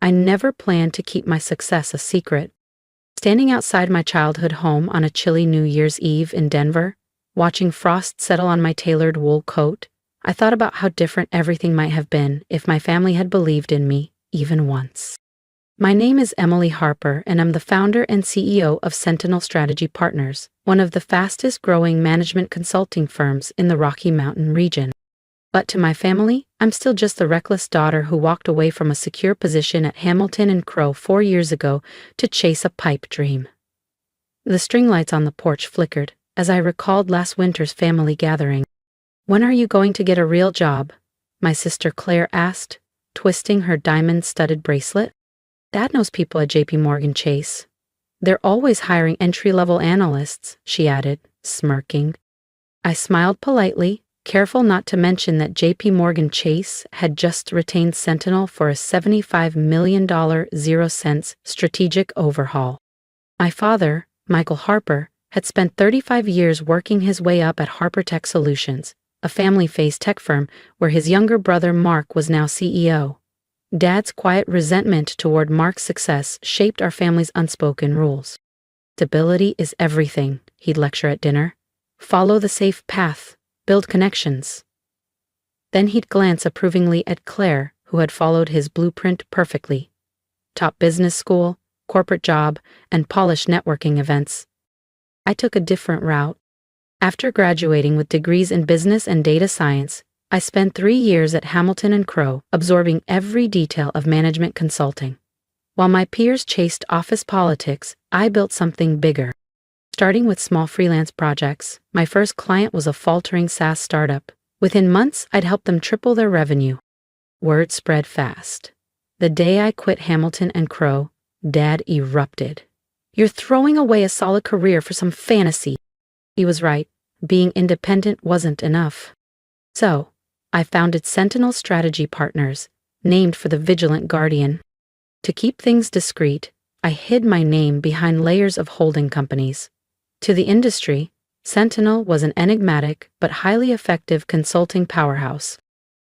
I never planned to keep my success a secret. Standing outside my childhood home on a chilly New Year's Eve in Denver, watching frost settle on my tailored wool coat, I thought about how different everything might have been if my family had believed in me, even once. My name is Emily Harper, and I'm the founder and CEO of Sentinel Strategy Partners, one of the fastest-growing management consulting firms in the Rocky Mountain region. But to my family, I'm still just the reckless daughter who walked away from a secure position at Hamilton & Crow 4 years ago to chase a pipe dream. The string lights on the porch flickered as I recalled last winter's family gathering. "When are you going to get a real job?" my sister Claire asked, twisting her diamond-studded bracelet. "Dad knows people at JP Chase. They're always hiring entry-level analysts," she added, smirking. I smiled politely, careful not to mention that JP Chase had just retained Sentinel for a $75 million 0-cents strategic overhaul. My father, Michael Harper, had spent 35 years working his way up at Harper Tech Solutions, a family-faced tech firm where his younger brother Mark was now CEO. Dad's quiet resentment toward Mark's success shaped our family's unspoken rules. "Stability is everything," he'd lecture at dinner. "Follow the safe path. Build connections." Then he'd glance approvingly at Claire, who had followed his blueprint perfectly. Top business school, corporate job, and polished networking events. I took a different route. After graduating with degrees in business and data science, I spent 3 years at Hamilton & Crow, absorbing every detail of management consulting. While my peers chased office politics, I built something bigger. Starting with small freelance projects, my first client was a faltering SaaS startup. Within months, I'd helped them triple their revenue. Word spread fast. The day I quit Hamilton & Crow, Dad erupted. "You're throwing away a solid career for some fantasy." He was right. Being independent wasn't enough. So, I founded Sentinel Strategy Partners, named for the vigilant guardian. To keep things discreet, I hid my name behind layers of holding companies. To the industry, Sentinel was an enigmatic but highly effective consulting powerhouse.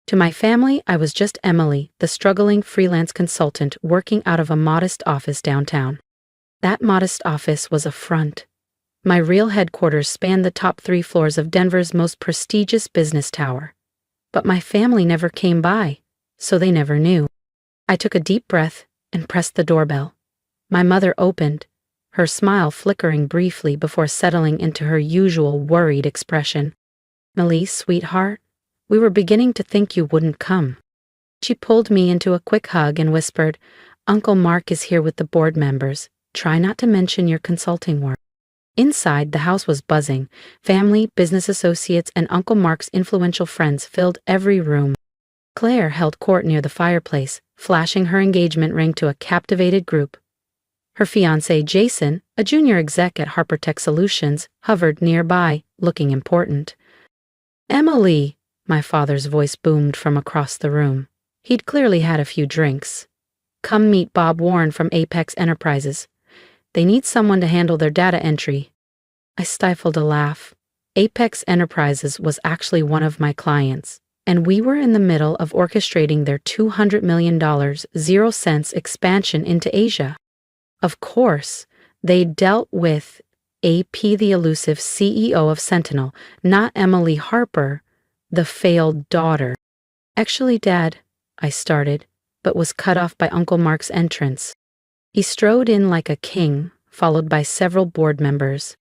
To my family, I was just Emily, the struggling freelance consultant working out of a modest office downtown. That modest office was a front. My real headquarters spanned the top 3 floors of Denver's most prestigious business tower. But my family never came by, so they never knew. I took a deep breath and pressed the doorbell. My mother opened, her smile flickering briefly before settling into her usual worried expression. "Melise, sweetheart, we were beginning to think you wouldn't come." She pulled me into a quick hug and whispered, "Uncle Mark is here with the board members. Try not to mention your consulting work." Inside, the house was buzzing. Family, business associates, and Uncle Mark's influential friends filled every room. Claire held court near the fireplace, flashing her engagement ring to a captivated group. Her fiancé, Jason, a junior exec at Harper Tech Solutions, hovered nearby, looking important. "Emily," my father's voice boomed from across the room. He'd clearly had a few drinks. "Come meet Bob Warren from Apex Enterprises. They need someone to handle their data entry." I stifled a laugh. Apex Enterprises was actually one of my clients, and we were in the middle of orchestrating their $200 million 0-cents expansion into Asia. Of course, they dealt with AP, the elusive CEO of Sentinel, not Emily Harper, the failed daughter. "Actually, Dad," I started, but was cut off by Uncle Mark's entrance. He strode in like a king, followed by several board members.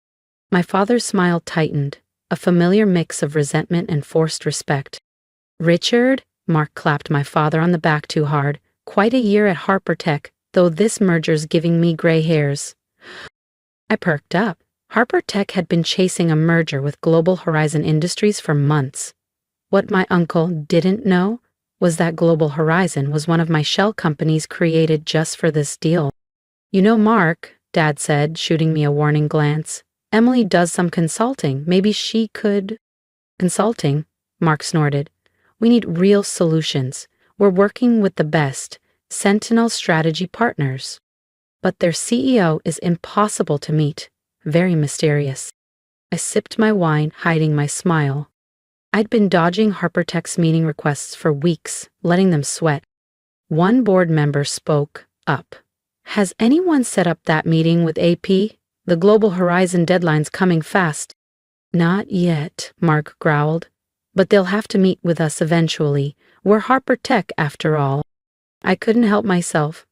My father's smile tightened, a familiar mix of resentment and forced respect. "Richard," Mark clapped my father on the back too hard, "quite a year at Harper Tech, though this merger's giving me gray hairs." I perked up. Harper Tech had been chasing a merger with Global Horizon Industries for months. What my uncle didn't know was that Global Horizon was one of my shell companies created just for this deal. "You know Mark," Dad said, shooting me a warning glance. "Emily does some consulting. Maybe she could—" "Consulting?" Mark snorted. "We need real solutions. We're working with the best, Sentinel Strategy Partners. But their CEO is impossible to meet, very mysterious." I sipped my wine, hiding my smile. I'd been dodging Harper Tech's meeting requests for weeks, letting them sweat. One board member spoke up. Has anyone set up that meeting with AP? The Global Horizon deadline's coming fast. Not yet, Mark growled. But they'll have to meet with us eventually. We're Harper Tech after all. I couldn't help myself.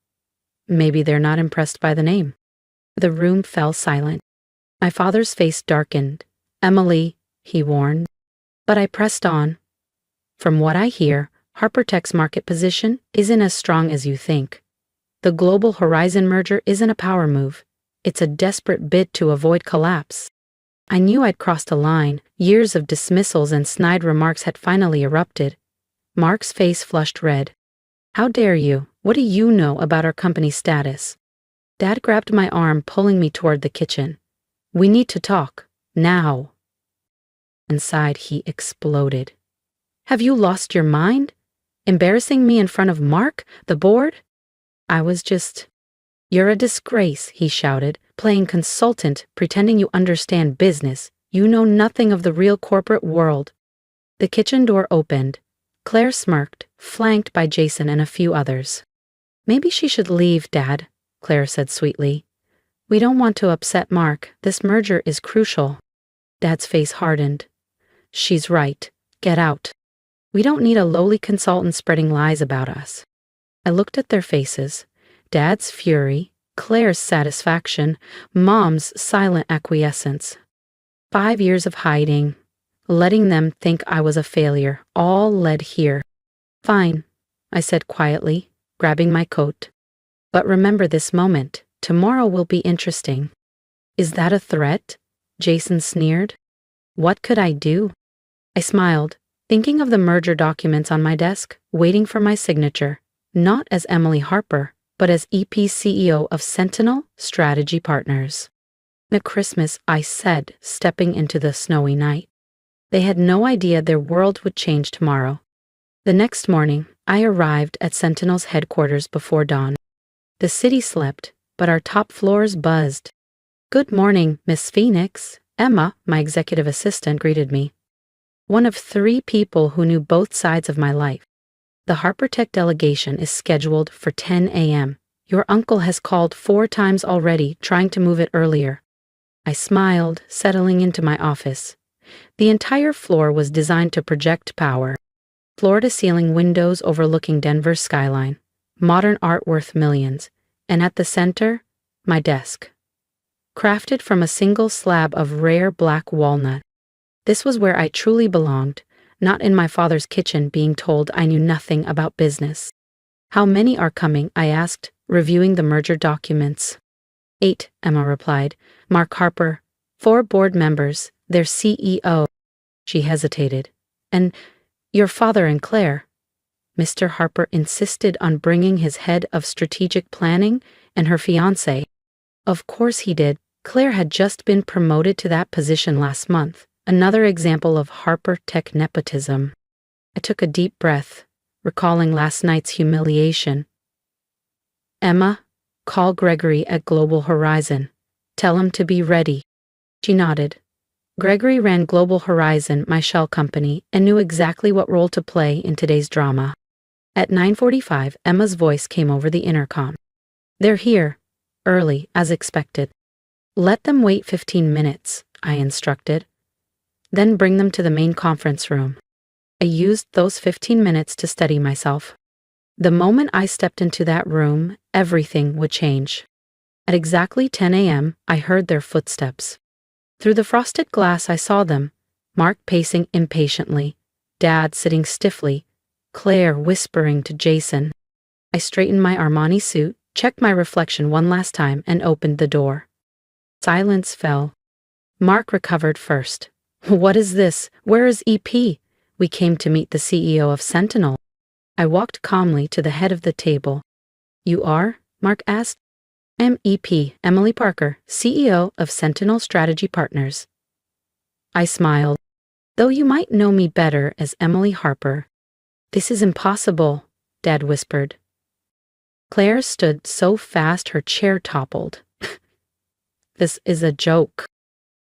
Maybe they're not impressed by the name. The room fell silent. My father's face darkened. Emily, he warned. But I pressed on. From what I hear, Harper Tech's market position isn't as strong as you think. The Global Horizon merger isn't a power move. It's a desperate bid to avoid collapse. I knew I'd crossed a line. Years of dismissals and snide remarks had finally erupted. Mark's face flushed red. How dare you? What do you know about our company's status? Dad grabbed my arm, pulling me toward the kitchen. We need to talk. Now. Inside, he exploded. Have you lost your mind? Embarrassing me in front of Mark, the board? I was just... You're a disgrace, he shouted, playing consultant, pretending you understand business. You know nothing of the real corporate world. The kitchen door opened. Claire smirked, flanked by Jason and a few others. Maybe she should leave, Dad, Claire said sweetly. We don't want to upset Mark. This merger is crucial. Dad's face hardened. She's right. Get out. We don't need a lowly consultant spreading lies about us. I looked at their faces. Dad's fury, Claire's satisfaction, Mom's silent acquiescence. 5 years of hiding, letting them think I was a failure, all led here. Fine, I said quietly, grabbing my coat. But remember this moment. Tomorrow will be interesting. Is that a threat? Jason sneered. What could I do? I smiled, thinking of the merger documents on my desk, waiting for my signature, not as Emily Harper, but as EP CEO of Sentinel Strategy Partners. At Christmas, I said, stepping into the snowy night. They had no idea their world would change tomorrow. The next morning, I arrived at Sentinel's headquarters before dawn. The city slept, but our top floors buzzed. Good morning, Miss Phoenix. Emma, my executive assistant, greeted me. One of 3 people who knew both sides of my life. The Harper Tech delegation is scheduled for 10 a.m. Your uncle has called 4 times already, trying to move it earlier. I smiled, settling into my office. The entire floor was designed to project power. Floor-to-ceiling windows overlooking Denver's skyline. Modern art worth millions. And at the center, my desk. Crafted from a single slab of rare black walnut. This was where I truly belonged, not in my father's kitchen being told I knew nothing about business. How many are coming? I asked, reviewing the merger documents. 8, Emma replied. Mark Harper, 4 board members, their CEO. She hesitated. And your father and Claire. Mr. Harper insisted on bringing his head of strategic planning and her fiancé. Of course he did. Claire had just been promoted to that position last month. Another example of Harper Tech nepotism. I took a deep breath, recalling last night's humiliation. Emma, call Gregory at Global Horizon. Tell him to be ready. She nodded. Gregory ran Global Horizon, my shell company, and knew exactly what role to play in today's drama. At 9:45, Emma's voice came over the intercom. They're here, early, as expected. Let them wait 15 minutes, I instructed. Then bring them to the main conference room. I used those 15 minutes to steady myself. The moment I stepped into that room, everything would change. At exactly 10 a.m., I heard their footsteps. Through the frosted glass I saw them, Mark pacing impatiently, Dad sitting stiffly, Claire whispering to Jason. I straightened my Armani suit, checked my reflection one last time, and opened the door. Silence fell. Mark recovered first. What is this? Where is EP? We came to meet the CEO of Sentinel. I walked calmly to the head of the table. You are? Mark asked. I'm EP, Emily Parker, CEO of Sentinel Strategy Partners. I smiled. Though you might know me better as Emily Harper. This is impossible, Dad whispered. Claire stood so fast her chair toppled. This is a joke.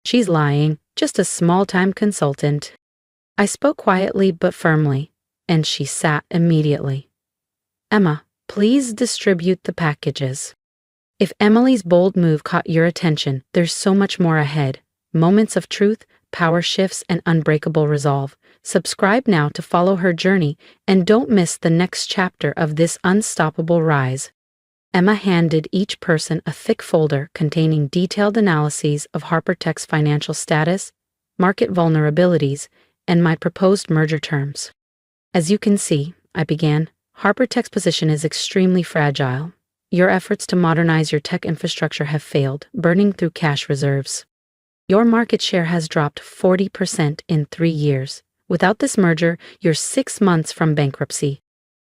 She's lying, just a small-time consultant. I spoke quietly but firmly, and she sat immediately. Emma, Please distribute the packages. If Emily's bold move caught your attention, there's so much more ahead. Moments of truth, power shifts, and unbreakable resolve. Subscribe now to follow her journey, and don't miss the next chapter of this unstoppable rise. Emma handed each person a thick folder containing detailed analyses of HarperTech's financial status, market vulnerabilities, and my proposed merger terms. As you can see, I began, HarperTech's position is extremely fragile. Your efforts to modernize your tech infrastructure have failed, burning through cash reserves. Your market share has dropped 40% in 3 years. Without this merger, you're 6 months from bankruptcy.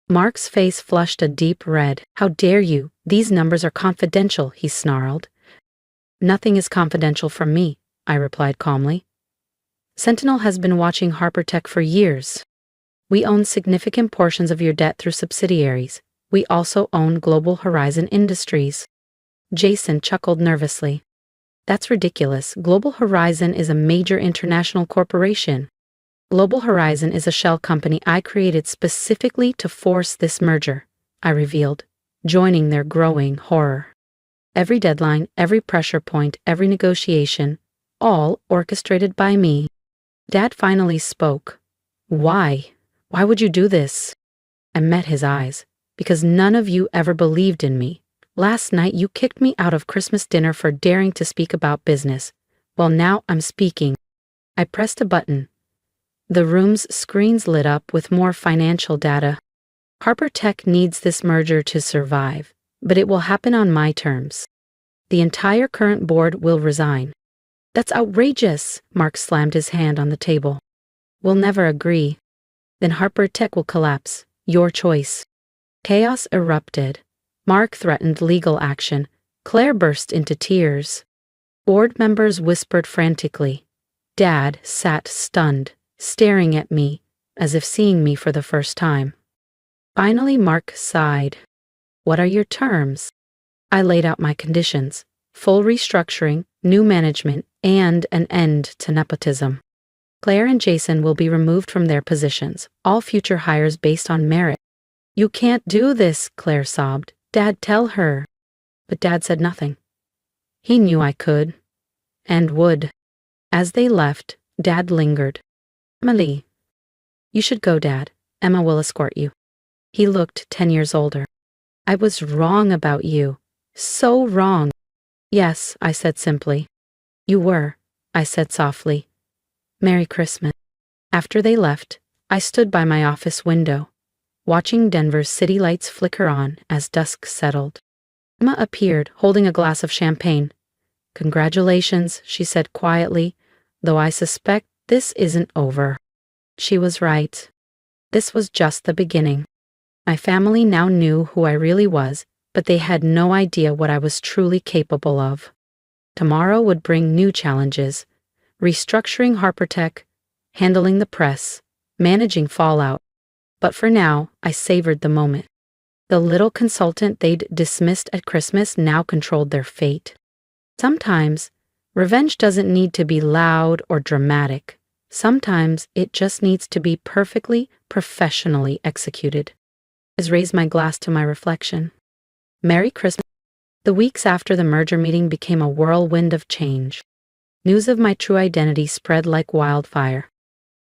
Mark's face flushed a deep red. How dare you? These numbers are confidential, he snarled. Nothing is confidential from me, I replied calmly. Sentinel has been watching HarperTech for years. We own significant portions of your debt through subsidiaries. We also own Global Horizon Industries. Jason chuckled nervously. That's ridiculous. Global Horizon is a major international corporation. Global Horizon is a shell company I created specifically to force this merger, I revealed, joining their growing horror. Every deadline, every pressure point, every negotiation, all orchestrated by me. Dad finally spoke. Why? Why would you do this? I met his eyes. Because none of you ever believed in me. Last night you kicked me out of Christmas dinner for daring to speak about business. Well, now I'm speaking. I pressed a button. The room's screens lit up with more financial data. HarperTech needs this merger to survive, but it will happen on my terms. The entire current board will resign. That's outrageous, Mark slammed his hand on the table. We'll never agree. Then HarperTech will collapse. Your choice. Chaos erupted. Mark threatened legal action. Claire burst into tears. Board members whispered frantically. Dad sat stunned, staring at me, as if seeing me for the first time. Finally, Mark sighed. What are your terms? I laid out my conditions. Full restructuring, new management, and an end to nepotism. Claire and Jason will be removed from their positions, all future hires based on merit. You can't do this, Claire sobbed. Dad, tell her. But Dad said nothing. He knew I could. And would. As they left, Dad lingered. Emily. You should go, Dad. Emma will escort you. He looked 10 years older. I was wrong about you. So wrong. Yes, I said simply. You were, I said softly. Merry Christmas. After they left, I stood by my office window, watching Denver's city lights flicker on as dusk settled. Emma appeared, holding a glass of champagne. Congratulations, she said quietly, though I suspect this isn't over. She was right. This was just the beginning. My family now knew who I really was, but they had no idea what I was truly capable of. Tomorrow would bring new challenges. Restructuring HarperTech, handling the press, managing fallout. But for now, I savored the moment. The little consultant they'd dismissed at Christmas now controlled their fate. Sometimes, revenge doesn't need to be loud or dramatic. Sometimes it just needs to be perfectly, professionally executed. I raised my glass to my reflection. Merry Christmas. The weeks after the merger meeting became a whirlwind of change. News of my true identity spread like wildfire.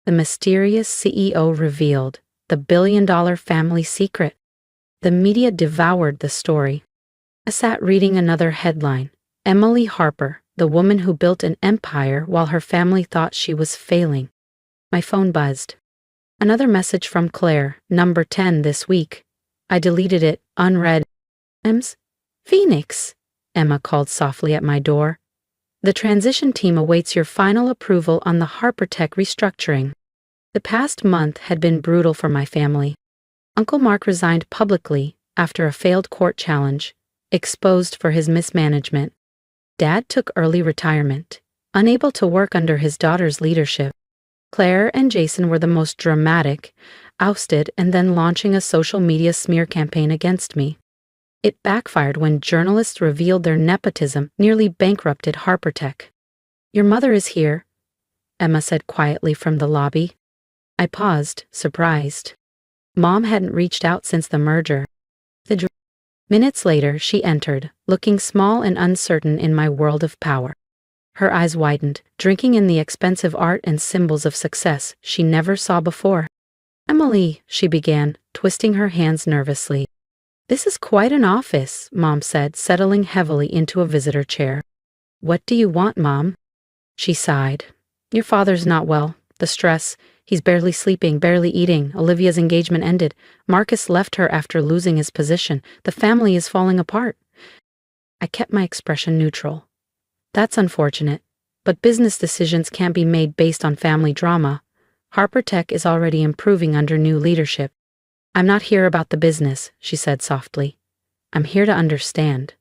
The mysterious CEO revealed the billion-dollar family secret. The media devoured the story. I sat reading another headline. Emily Harper, the woman who built an empire while her family thought she was failing. My phone buzzed. Another message from Claire, number 10 this week. I deleted it, unread. Phoenix, Emma called softly at my door. The transition team awaits your final approval on the HarperTech restructuring. The past month had been brutal for my family. Uncle Mark resigned publicly after a failed court challenge, exposed for his mismanagement. Dad took early retirement, unable to work under his daughter's leadership. Claire and Jason were the most dramatic, ousted and then launching a social media smear campaign against me. It backfired when journalists revealed their nepotism nearly bankrupted HarperTech. Your mother is here, Emma said quietly from the lobby. I paused, surprised. Mom hadn't reached out since the merger. Minutes later, she entered, looking small and uncertain in my world of power. Her eyes widened, drinking in the expensive art and symbols of success she never saw before. "Emily," she began, twisting her hands nervously. "This is quite an office," Mom said, settling heavily into a visitor chair. "What do you want, Mom?" She sighed. "Your father's not well. The stress. He's barely sleeping, barely eating. Olivia's engagement ended. Marcus left her after losing his position. The family is falling apart." I kept my expression neutral. "That's unfortunate, but business decisions can't be made based on family drama. Harper Tech is already improving under new leadership." "I'm not here about the business," she said softly. "I'm here to understand.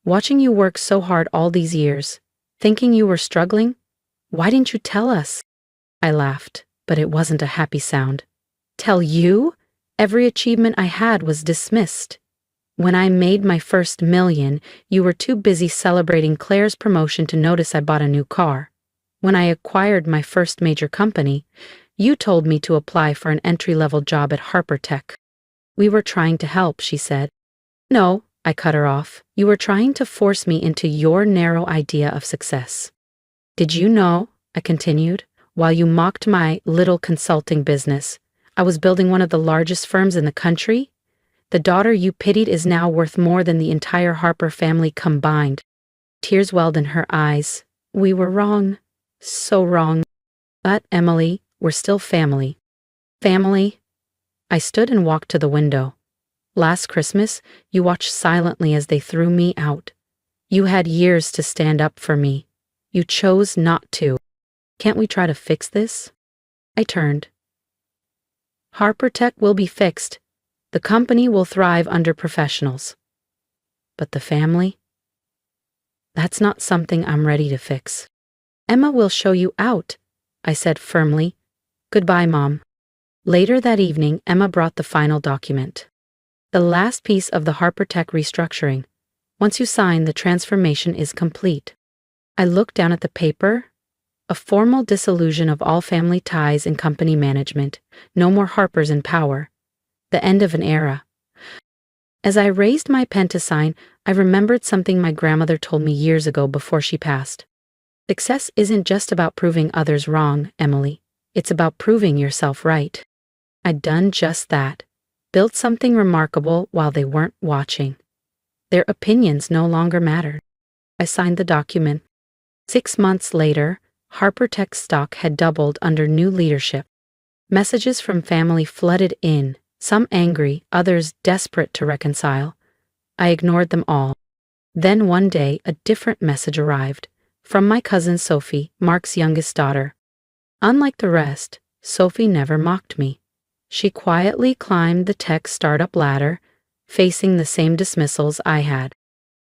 Watching you work so hard all these years, thinking you were struggling, why didn't you tell us?" I laughed, but it wasn't a happy sound. "Tell you? Every achievement I had was dismissed. When I made my first million, you were too busy celebrating Claire's promotion to notice I bought a new car. When I acquired my first major company, you told me to apply for an entry-level job at Harper Tech." "We were trying to help," she said. "No," I cut her off. "You were trying to force me into your narrow idea of success." "Did you know," I continued, "while you mocked my little consulting business, I was building one of the largest firms in the country? The daughter you pitied is now worth more than the entire Harper family combined." Tears welled in her eyes. "We were wrong. So wrong. But, Emily, we're still family." "Family?" I stood and walked to the window. "Last Christmas, you watched silently as they threw me out. You had years to stand up for me. You chose not to. Can't we try to fix this?" I turned. "Harper Tech will be fixed. The company will thrive under professionals. But the family? That's not something I'm ready to fix. Emma will show you out," I said firmly. "Goodbye, Mom." Later that evening, Emma brought the final document. The last piece of the Harper Tech restructuring. Once you sign, the transformation is complete. I looked down at the paper. A formal dissolution of all family ties and company management. No more Harpers in power. The end of an era. As I raised my pen to sign, I remembered something my grandmother told me years ago before she passed. "Success isn't just about proving others wrong, Emily. It's about proving yourself right." I'd done just that. Built something remarkable while they weren't watching. Their opinions no longer mattered. I signed the document. 6 months later, Harper Tech stock had doubled under new leadership. Messages from family flooded in. Some angry, others desperate to reconcile. I ignored them all. Then one day, a different message arrived, from my cousin Sophie, Mark's youngest daughter. Unlike the rest, Sophie never mocked me. She quietly climbed the tech startup ladder, facing the same dismissals I had.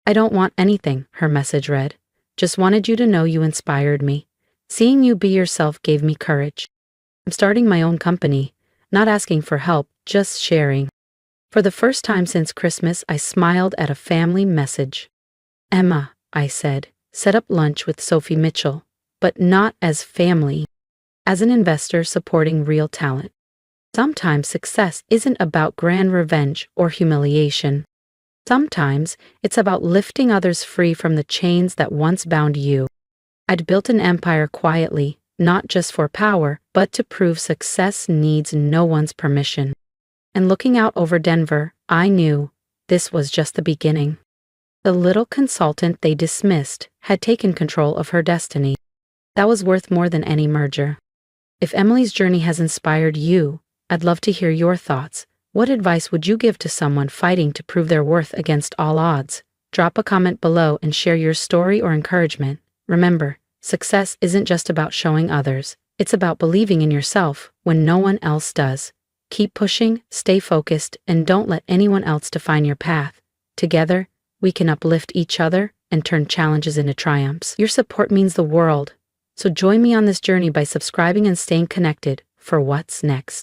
"I don't want anything," her message read. "Just wanted you to know you inspired me. Seeing you be yourself gave me courage. I'm starting my own company. Not asking for help, just sharing." For the first time since Christmas, I smiled at a family message. "Emma," I said, "set up lunch with Sophie Mitchell, but not as family, as an investor supporting real talent. Sometimes success isn't about grand revenge or humiliation. Sometimes it's about lifting others free from the chains that once bound you." I'd built an empire quietly, not just for power, but to prove success needs no one's permission. And looking out over Denver, I knew this was just the beginning. The little consultant they dismissed had taken control of her destiny. That was worth more than any merger. If Emily's journey has inspired you, I'd love to hear your thoughts. What advice would you give to someone fighting to prove their worth against all odds? Drop a comment below and share your story or encouragement. Remember, success isn't just about showing others. It's about believing in yourself when no one else does. Keep pushing, stay focused, and don't let anyone else define your path. Together, we can uplift each other and turn challenges into triumphs. Your support means the world. So join me on this journey by subscribing and staying connected for what's next.